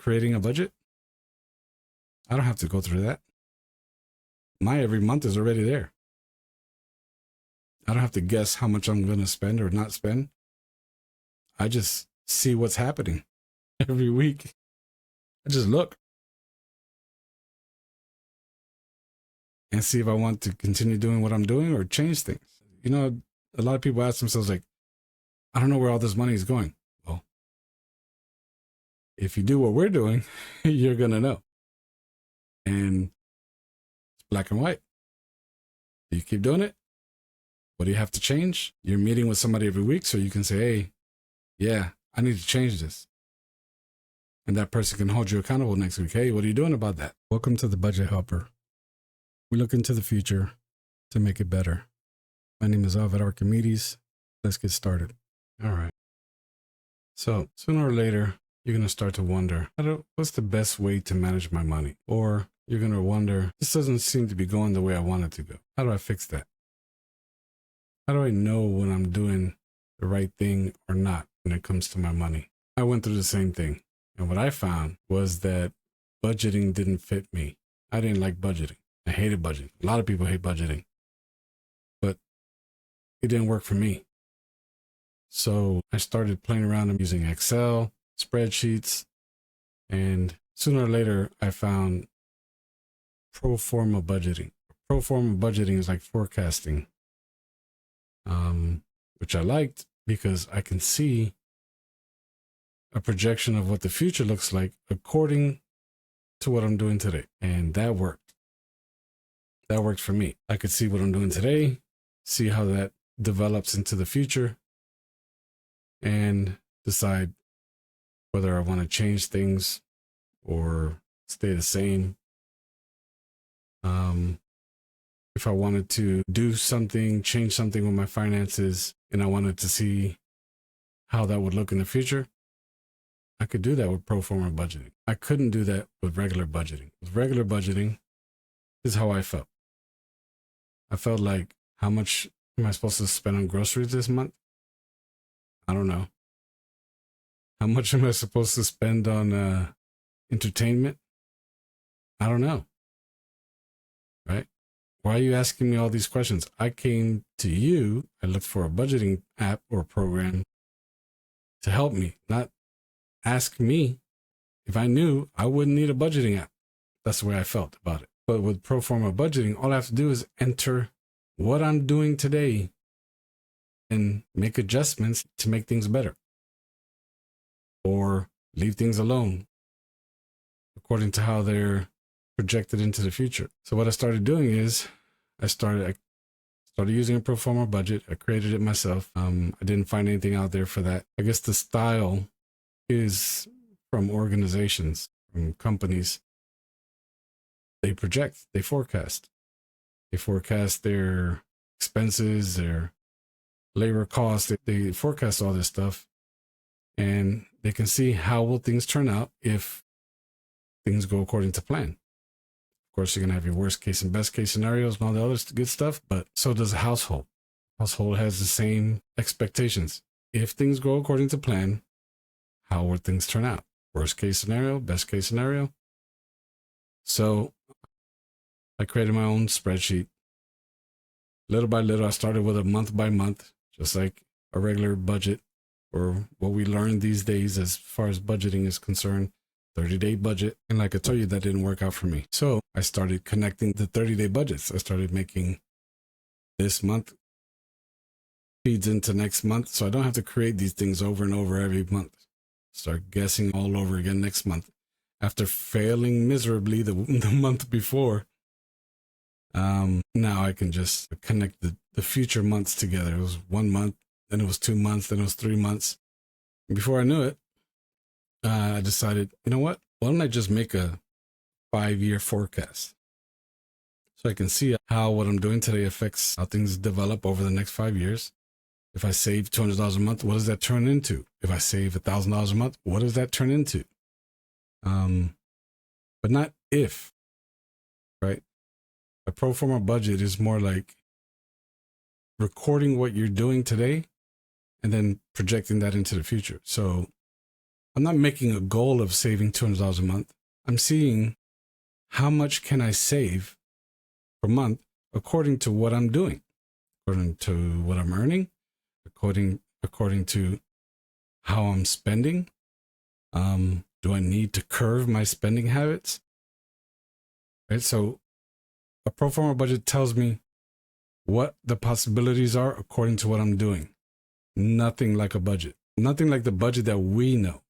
creating a budget, I don't have to go through that. My every month is already there. I don't have to guess how much I'm going to spend or not spend. I just see what's happening every week. I just look and see if I want to continue doing what I'm doing or change things. You know, a lot of people ask themselves, like, I don't know where all this money is going. Well, if you do what we're doing, you're going to know. And it's black and white. Do you keep doing it? What do you have to change? You're meeting with somebody every week, so you can say, hey, yeah, I need to change this. And that person can hold you accountable next week. Hey, what are you doing about that? Welcome to the Budget Helper. We look into the future to make it better. My name is Ovid Archimedes. Let's get started. All right. So sooner or later, you're going to start to wonder, what's the best way to manage my money? Or you're going to wonder, this doesn't seem to be going the way I want it to go. How do I fix that? How do I know when I'm doing the right thing or not when it comes to my money? I went through the same thing. And what I found was that budgeting didn't fit me. I didn't like budgeting. I hated budgeting. A lot of people hate budgeting. But it didn't work for me. So I started playing around and using Excel, spreadsheets, and sooner or later I found pro forma budgeting. Pro forma budgeting is like forecasting, which I liked because I can see a projection of what the future looks like according to what I'm doing today. And that worked. That worked for me. I could see what I'm doing today, see how that develops into the future, and decide whether I want to change things or stay the same. If I wanted to do something, change something with my finances, and I wanted to see how that would look in the future, I could do that with pro forma budgeting. I couldn't do that with regular budgeting. With regular budgeting, this is how I felt. I felt like, how much am I supposed to spend on groceries this month? I don't know. How much am I supposed to spend on entertainment? I don't know. Right? Why are you asking me all these questions? I came to you, I looked for a budgeting app or program to help me, not ask me. If I knew, I wouldn't need a budgeting app. That's the way I felt about it. But with pro forma budgeting, all I have to do is enter what I'm doing today and make adjustments to make things better, or leave things alone according to how they're projected into the future. So what I started doing is I started using a pro forma budget. I created it myself. I didn't find anything out there for that. I guess the style is from organizations, from companies. They project, they forecast their expenses, their labor costs. They forecast all this stuff, and they can see how will things turn out if things go according to plan. Of course, you're going to have your worst case and best case scenarios and all the other good stuff, but so does a household. Household has the same expectations. If things go according to plan, how will things turn out? Worst case scenario, best case scenario. So I created my own spreadsheet. Little by little, I started with a month by month, just like a regular budget, or what we learn these days as far as budgeting is concerned, 30-day budget. And like I told you, that didn't work out for me. So I started connecting the 30-day budgets. I started making this month feeds into next month. So I don't have to create these things over and over every month. Start guessing all over again next month. After failing miserably the month before, now I can just connect the future months together. It was 1 month, then it was 2 months, then it was 3 months. And before I knew it, I decided, you know what? Why don't I just make a 5-year forecast so I can see how what I'm doing today affects how things develop over the next 5 years. If I save $200 a month, what does that turn into? If I save $1,000 a month, what does that turn into? But not if, right? A pro forma budget is more like recording what you're doing today and then projecting that into the future. So I'm not making a goal of saving $200 a month. I'm seeing how much can I save per month according to what I'm doing, according to what I'm earning, according to how I'm spending. Do I need to curve my spending habits? Right. So a pro forma budget tells me what the possibilities are according to what I'm doing. Nothing like a budget. Nothing like the budget that we know.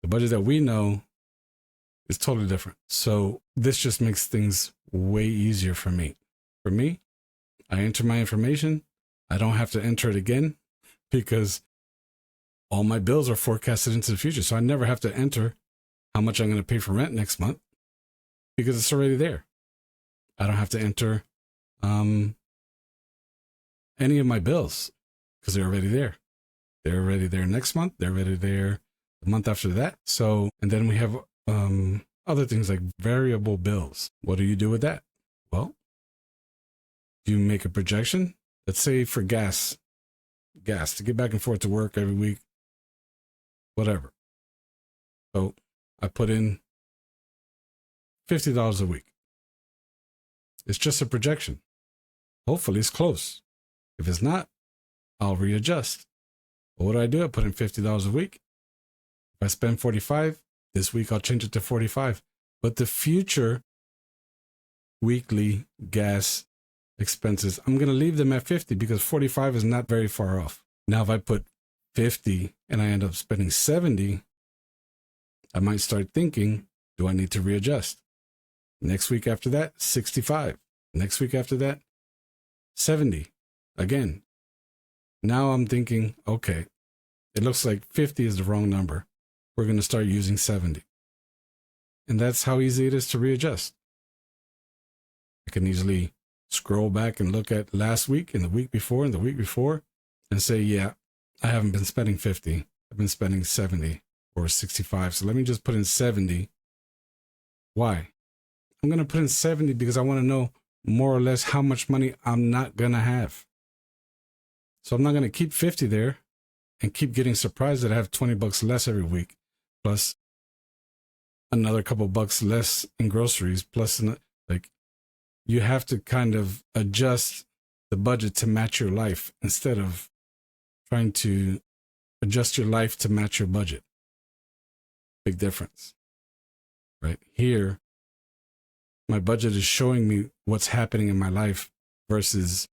The budget that we know is totally different. So this just makes things way easier for me. For me, I enter my information. I don't have to enter it again because all my bills are forecasted into the future. So I never have to enter how much I'm going to pay for rent next month because it's already there. I don't have to enter any of my bills because they're already there. They're already there next month. They're already there the month after that. So, and then we have other things like variable bills. What do you do with that? Well, you make a projection. Let's say for gas to get back and forth to work every week, whatever. So I put in $50 a week. It's just a projection. Hopefully it's close. If it's not, I'll readjust. But what do I do? I put in $50 a week. If I spend 45 this week, I'll change it to 45. But the future weekly gas expenses, I'm going to leave them at 50 because 45 is not very far off. Now, if I put 50 and I end up spending 70, I might start thinking, do I need to readjust? Next week after that, 65. Next week after that, 70. Again, now I'm thinking, okay, it looks like 50 is the wrong number. We're going to start using 70. And that's how easy it is to readjust. I can easily scroll back and look at last week and the week before and the week before and say, yeah, I haven't been spending 50. I've been spending 70 or 65. So let me just put in 70. Why? I'm going to put in 70 because I want to know more or less how much money I'm not going to have. So I'm not going to keep 50 there and keep getting surprised that I have $20 less every week, plus another couple bucks less in groceries, plus like you have to kind of adjust the budget to match your life instead of trying to adjust your life to match your budget. Big difference, right? Here, my budget is showing me what's happening in my life versus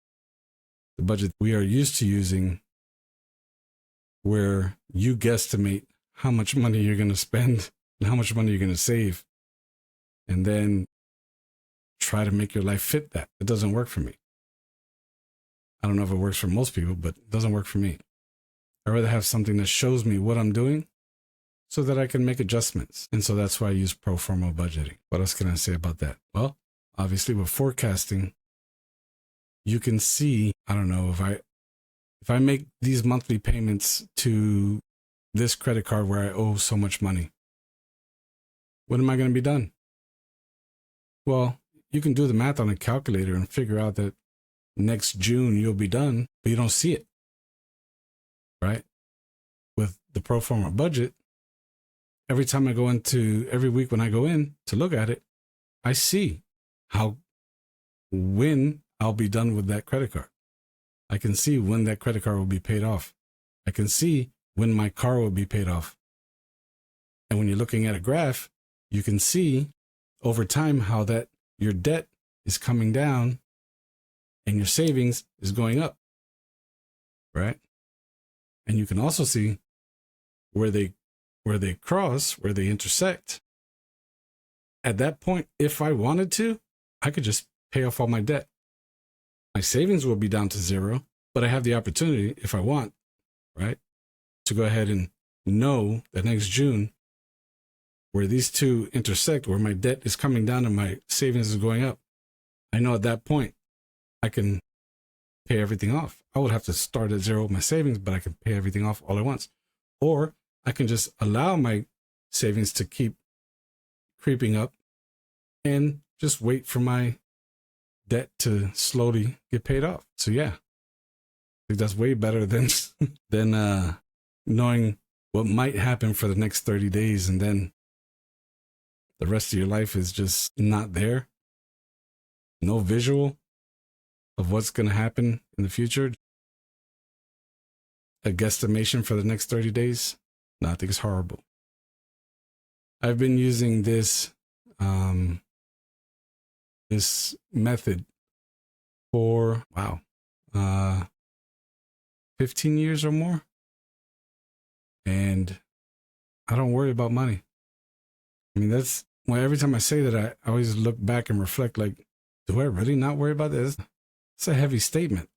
the budget we are used to using, where you guesstimate how much money you're going to spend and how much money you're going to save, and then try to make your life fit that. It doesn't work for me. I don't know if it works for most people, but it doesn't work for me. I'd rather have something that shows me what I'm doing so that I can make adjustments. And so that's why I use pro forma budgeting. What else can I say about that? Well, obviously with forecasting, you can see, I don't know, if I make these monthly payments to this credit card where I owe so much money, when am I going to be done? Well, you can do the math on a calculator and figure out that next June you'll be done, but you don't see it, right? With the pro forma budget, every week when I go in to look at it, I see when I'll be done with that credit card. I can see when that credit card will be paid off. I can see when my car will be paid off. And when you're looking at a graph, you can see over time how that your debt is coming down and your savings is going up, right? And you can also see where they cross, where they intersect. At that point, if I wanted to, I could just pay off all my debt. My savings will be down to zero, but I have the opportunity, if I want, right, to go ahead and know that next June, where these two intersect, where my debt is coming down and my savings is going up, I know at that point I can pay everything off. I would have to start at zero with my savings, but I can pay everything off all at once. Or I can just allow my savings to keep creeping up and just wait for my debt to slowly get paid off. So yeah, I think that's way better than knowing what might happen for the next 30 days, and then the rest of your life is just not there. No visual of what's going to happen in the future. A guesstimation for the next 30 days. No, I think it's horrible. I've been using this this method for 15 years or more, and I don't worry about money. I mean, that's why every time I say that, I always look back and reflect, like, do I really not worry about this? It's a heavy statement,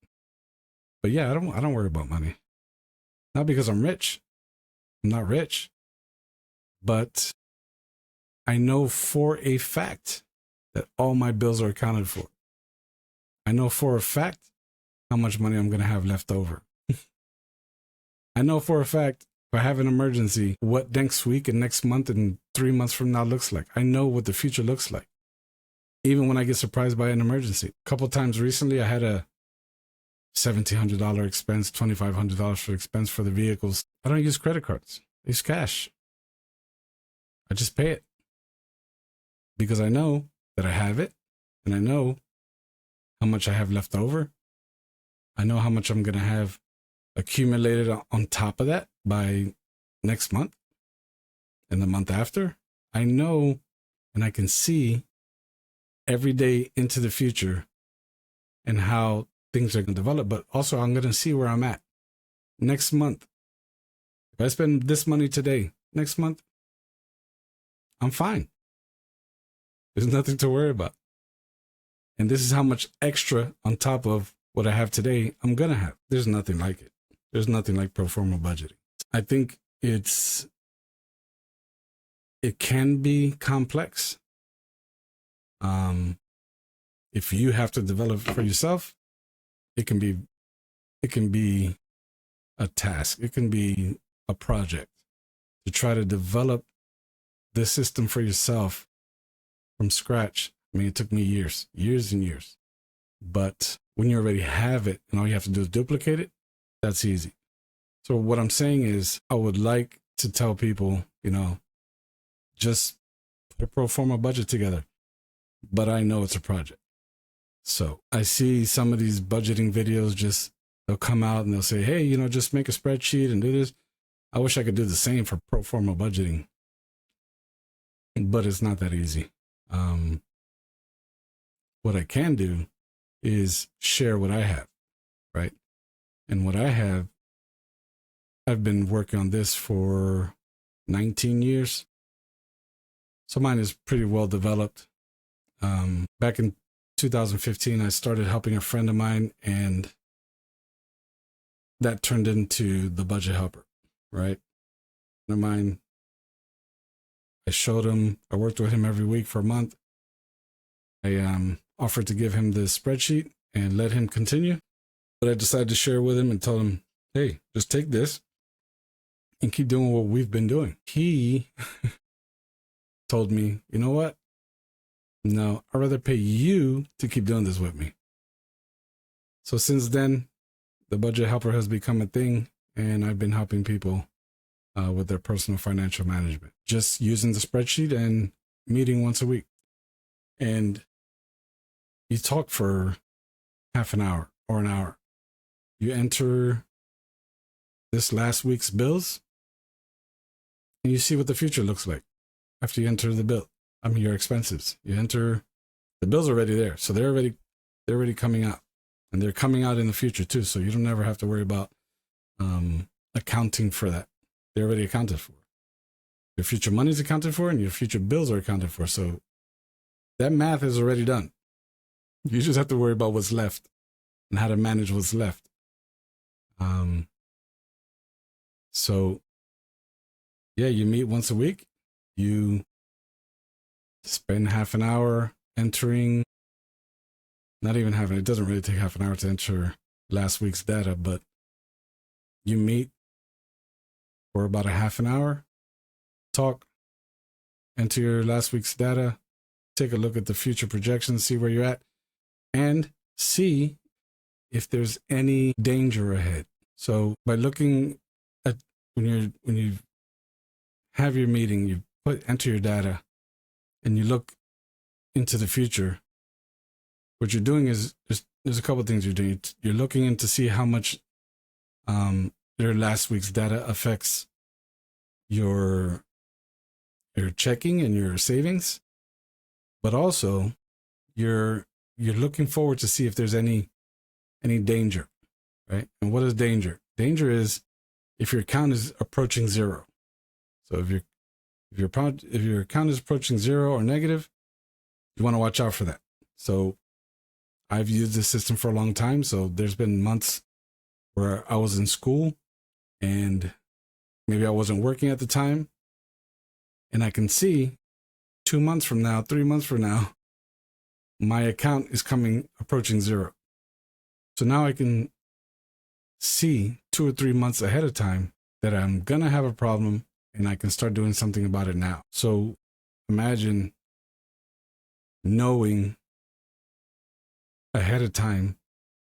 but yeah, I don't worry about money. Not because I'm rich. I'm not rich, but I know for a fact that all my bills are accounted for. I know for a fact how much money I'm going to have left over. I know for a fact if I have an emergency, what next week and next month and 3 months from now looks like. I know what the future looks like. Even when I get surprised by an emergency. A couple times recently, I had a $1,700 expense, $2,500 for expense for the vehicles. I don't use credit cards. I use cash. I just pay it because I know that I have it, and I know how much I have left over. I know how much I'm going to have accumulated on top of that by next month and the month after. I know, and I can see every day into the future and how things are going to develop, but also I'm going to see where I'm at next month. If I spend this money today, next month, I'm fine. There's nothing to worry about. And this is how much extra on top of what I have today I'm going to have. There's nothing like it. There's nothing like pro forma budgeting. I think it can be complex. If you have to develop it for yourself, it can be a task. It can be a project to try to develop this system for yourself from scratch. I mean, it took me years and years. But when you already have it and all you have to do is duplicate it, that's easy. So what I'm saying is, I would like to tell people, just put a pro forma budget together. But I know it's a project. So I see some of these budgeting videos, they'll come out and they'll say, hey, just make a spreadsheet and do this. I wish I could do the same for pro forma budgeting, but it's not that easy. What I can do is share what I have, right? And what I have, I've been working on this for 19 years. So mine is pretty well developed. Back in 2015, I started helping a friend of mine, and that turned into the budget helper, right? A friend of mine, I showed him, I worked with him every week for a month. I offered to give him the spreadsheet and let him continue. But I decided to share with him and told him, hey, just take this and keep doing what we've been doing. He told me, you know what? No, I'd rather pay you to keep doing this with me. So since then, the budget helper has become a thing, and I've been helping people with their personal financial management, just using the spreadsheet and meeting once a week. And you talk for half an hour or an hour. You enter this last week's bills, and you see what the future looks like after you enter the bill. Your expenses. You enter, the bills are already there. So they're already coming out, and they're coming out in the future too. So you don't ever have to worry about accounting for that. They're already accounted for. Your future money is accounted for, and your future bills are accounted for. So that math is already done. You just have to worry about what's left and how to manage what's left. So yeah, you meet once a week. You spend half an hour entering, not even half, it doesn't really take half an hour to enter last week's data, but you meet for about a half an hour, talk, enter your last week's data, take a look at the future projections, see where you're at, and see if there's any danger ahead. So by looking at when you've have your meeting, you enter your data, and you look into the future, what you're doing is there's a couple of things you're doing. You're looking in to see how much your last week's data affects your checking and your savings, but also you're looking forward to see if there's any danger, right? And what is danger? Danger is if your account is approaching zero. So if your account is approaching zero or negative, you want to watch out for that. So I've used this system for a long time. So there's been months where I was in school and maybe I wasn't working at the time, and I can see 2 months from now, 3 months from now, my account is approaching zero. So now I can see 2 or 3 months ahead of time that I'm going to have a problem, and I can start doing something about it now. So imagine knowing ahead of time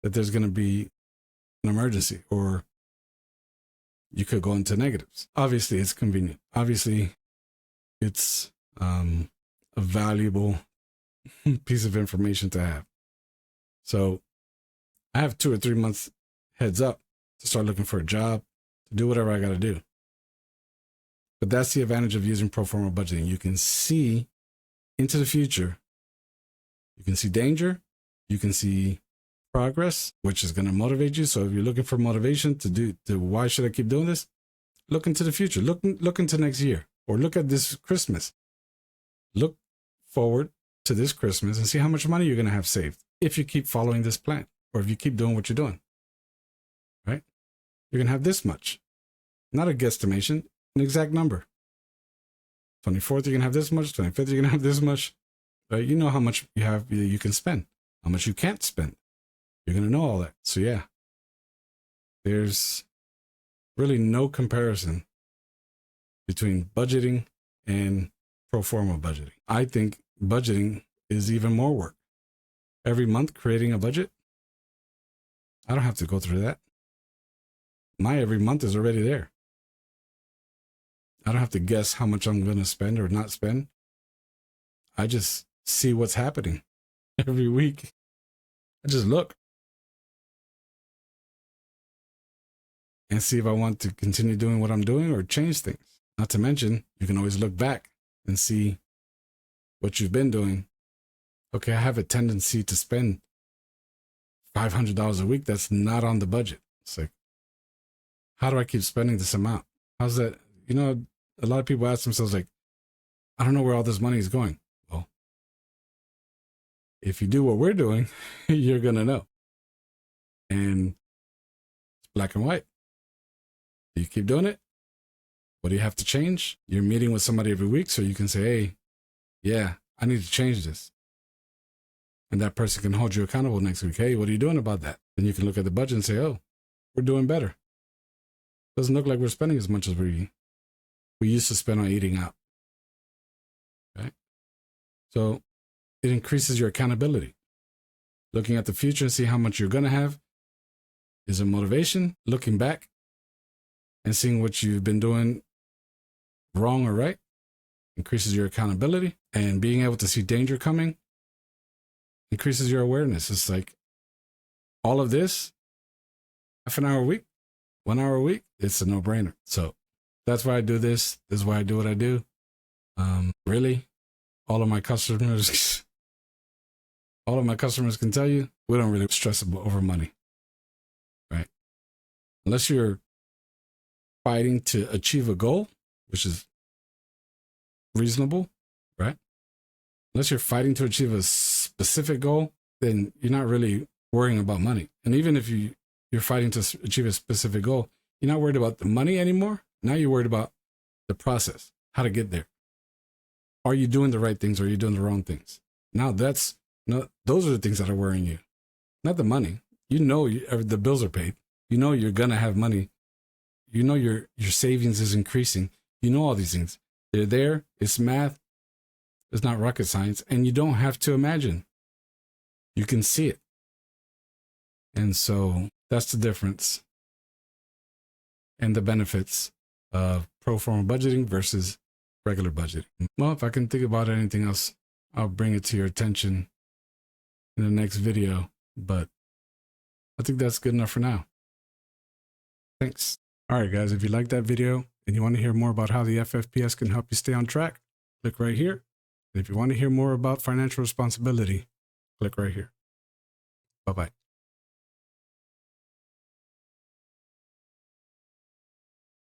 that there's going to be an emergency, or you could go into negatives. Obviously, it's convenient. Obviously, it's a valuable piece of information to have. So I have 2 or 3 months heads up to start looking for a job, to do whatever I got to do. But that's the advantage of using pro forma budgeting. You can see into the future. You can see danger. You can see progress, which is going to motivate you. So if you're looking for motivation to why should I keep doing this? Look into the future. Look into next year, or look at this Christmas. Look forward to this Christmas and see how much money you're going to have saved if you keep following this plan, or if you keep doing what you're doing, right? You're going to have this much, not a guesstimation, an exact number. 24th, you're going to have this much. 25th, you're going to have this much, right? You know how much you can spend, how much you can't spend. You're going to know all that. So yeah, there's really no comparison between budgeting and pro forma budgeting. I think budgeting is even more work. Every month creating a budget, I don't have to go through that. My every month is already there. I don't have to guess how much I'm going to spend or not spend. I just see what's happening every week. I just look and see if I want to continue doing what I'm doing or change things. Not to mention, you can always look back and see what you've been doing. Okay, I have a tendency to spend $500 a week. That's not on the budget. It's like, how do I keep spending this amount? How's that? You know, a lot of people ask themselves, like, I don't know where all this money is going. Well, if you do what we're doing, you're going to know. And it's black and white. Do you keep doing it? What do you have to change? You're meeting with somebody every week, so you can say, hey, yeah, I need to change this. And that person can hold you accountable next week. Hey, what are you doing about that? Then you can look at the budget and say, oh, we're doing better. Doesn't look like we're spending as much as we used to spend on eating out. Right? So it increases your accountability. Looking at the future and see how much you're going to have is a motivation. Looking back and seeing what you've been doing wrong or right increases your accountability. And being able to see danger coming increases your awareness. It's like all of this, half an hour a week, 1 hour a week, it's a no-brainer. So that's why I do this. This is why I do what I do. Really, all of my customers can tell you, we don't really stress over money, right? Unless you're fighting to achieve a goal, which is reasonable, right? Unless you're fighting to achieve a specific goal, then you're not really worrying about money. And even if you're fighting to achieve a specific goal, you're not worried about the money anymore. Now you're worried about the process, how to get there. Are you doing the right things or are you doing the wrong things? Now those are the things that are worrying you, not the money. You know the bills are paid. You know you're going to have money. You know your savings is increasing. You know all these things. They're there. It's math. It's not rocket science. And you don't have to imagine. You can see it. And so that's the difference and the benefits of pro forma budgeting versus regular budgeting. Well, if I can think about anything else, I'll bring it to your attention in the next video, but I think that's good enough for now. Thanks. All right, guys, if you like that video and you want to hear more about how the FFPS can help you stay on track, click right here. And if you want to hear more about financial responsibility, click right here. Bye-bye.